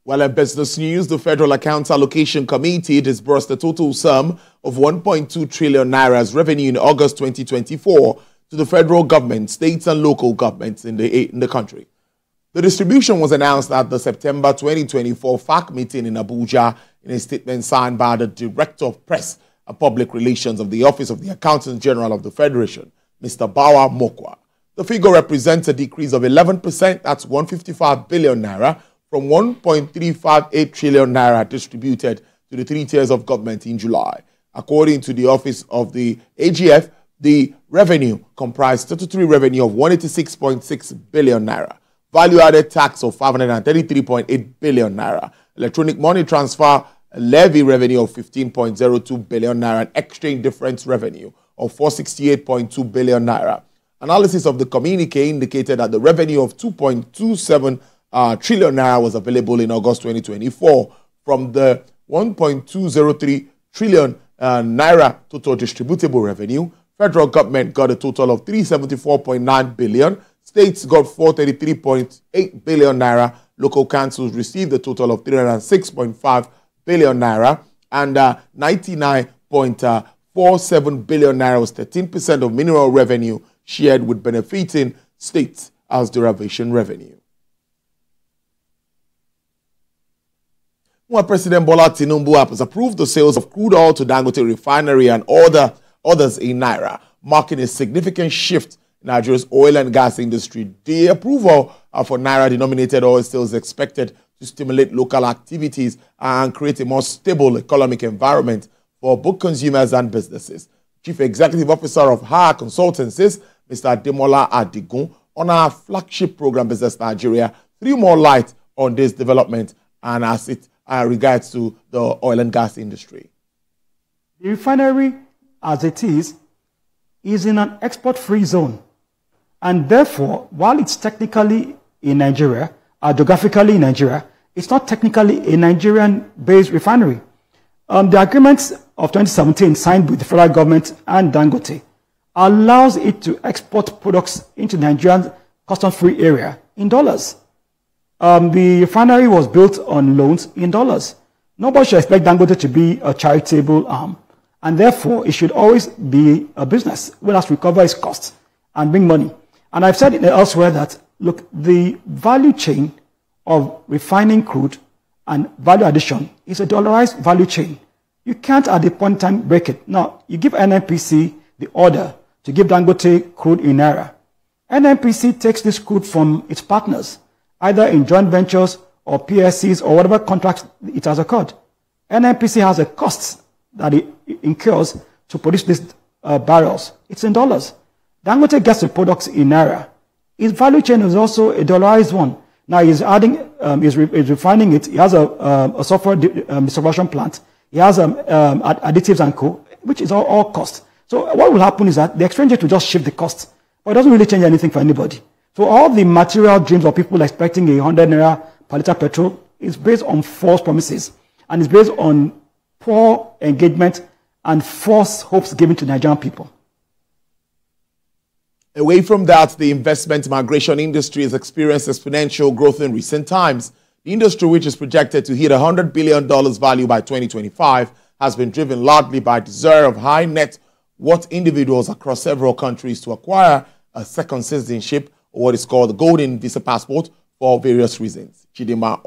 Well, in business news, the Federal Accounts Allocation Committee disbursed a total sum of 1.2 trillion naira as revenue in August 2024 to the federal government, states and local governments in the country. The distribution was announced at the September 2024 FAC meeting in Abuja in a statement signed by the Director of Press and Public Relations of the Office of the Accountant General of the Federation, Mr. Bawa Mokwa. The figure represents a decrease of 11%, that's 155 billion naira, from 1.358 trillion naira distributed to the 3 tiers of government in July. According to the Office of the AGF, the revenue comprised statutory revenue of 186.6 billion naira, value-added tax of 533.8 billion naira, electronic money transfer levy revenue of 15.02 billion naira, and exchange difference revenue of 468.2 billion naira. Analysis of the communique indicated that the revenue of 2.27 trillion naira was available in August 2024 from the 1.203 trillion naira total distributable revenue. Federal government got a total of 374.9 billion. States got 433.8 billion naira. Local councils received a total of 306.5 billion naira. And 99.47 billion naira was 13% of mineral revenue shared with benefiting states as derivation revenue. Well, President Bola Tinubu has approved the sales of crude oil to Dangote Refinery and others in Naira, marking a significant shift in Nigeria's oil and gas industry. The approval for Naira-denominated oil sales is expected to stimulate local activities and create a more stable economic environment for both consumers and businesses. Chief Executive Officer of HAR Consultancies, Mr. Ademola Adigun, on our flagship program Business Nigeria, threw more light on this development and as it regards to the oil and gas industry. The refinery, as it is in an export-free zone. And therefore, while it's technically in Nigeria, geographically in Nigeria, it's not technically a Nigerian-based refinery. The agreements of 2017 signed with the federal government and Dangote allows it to export products into Nigerian custom-free area in dollars. The refinery was built on loans in dollars. Nobody should expect Dangote to be a charitable arm, and therefore it should always be a business which has to recover its costs and bring money. And I've said elsewhere that, look, the value chain of refining crude and value addition is a dollarized value chain. You can't at the point in time break it. Now, you give NNPC the order to give Dangote crude in Naira. NNPC takes this crude from its partners, either in joint ventures or PSCs or whatever contracts it has occurred. NNPC has a cost that it incurs to produce these barrels. It's in dollars. Dangote gets the products in Naira. His value chain is also a dollarized one. Now he's adding, he's refining it. He has a software distribution plant. He has additives and co, which is all cost. So what will happen is that the exchange rate will just shift the cost, but it doesn't really change anything for anybody. So all the material dreams of people expecting 100 naira per liter petrol is based on false promises, and it's based on poor engagement and false hopes given to Nigerian people. Away from that, the investment migration industry has experienced exponential growth in recent times. The industry, which is projected to hit $100 billion value by 2025, has been driven largely by the desire of high net worth individuals across several countries to acquire a second citizenship, or what is called the golden visa passport, for various reasons. Chidima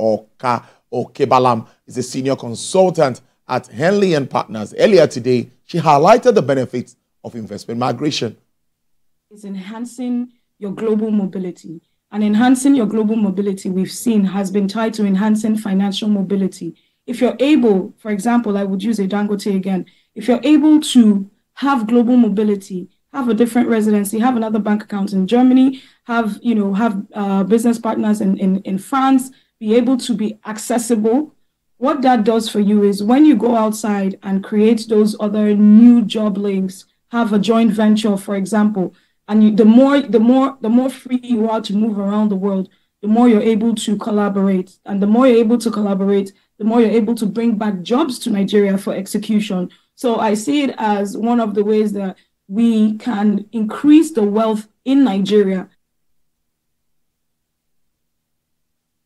Okebalam is a senior consultant at Henley & Partners. Earlier today, she highlighted the benefits of investment migration. It's enhancing your global mobility. And enhancing your global mobility, we've seen, has been tied to enhancing financial mobility. If you're able, for example, I would use a Dangote again, if you're able to have global mobility, have a different residency, have another bank account in Germany, have business partners in France, be able to be accessible. What that does for you is when you go outside and create those other new job links, have a joint venture, for example, and the more free you are to move around the world, the more you're able to collaborate. And the more you're able to collaborate, the more you're able to bring back jobs to Nigeria for execution. So I see it as one of the ways that we can increase the wealth in Nigeria.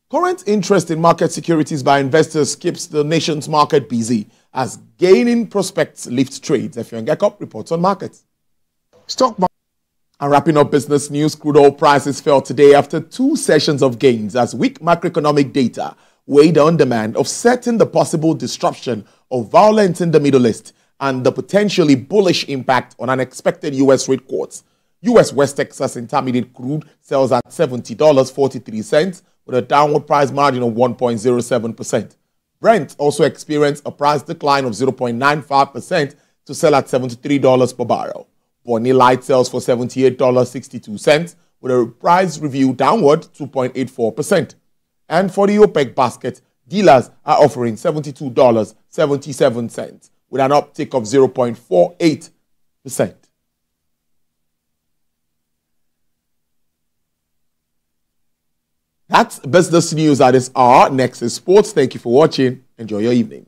Current interest in market securities by investors keeps the nation's market busy as gaining prospects lift trades. Effiong Gekop reports on markets. Stock market. And wrapping up business news, crude oil prices fell today after 2 sessions of gains as weak macroeconomic data weighed on demand, offsetting the possible disruption of violence in the Middle East and the potentially bullish impact on unexpected U.S. rate cuts. U.S. West Texas Intermediate crude sells at $70.43 with a downward price margin of 1.07%. Brent also experienced a price decline of 0.95% to sell at $73 per barrel. Bonny Light sells for $78.62 with a price review downward 2.84%. And for the OPEC basket, dealers are offering $72.77 with an uptick of 0.48%. That's business news at this hour. Next is sports. Thank you for watching. Enjoy your evening.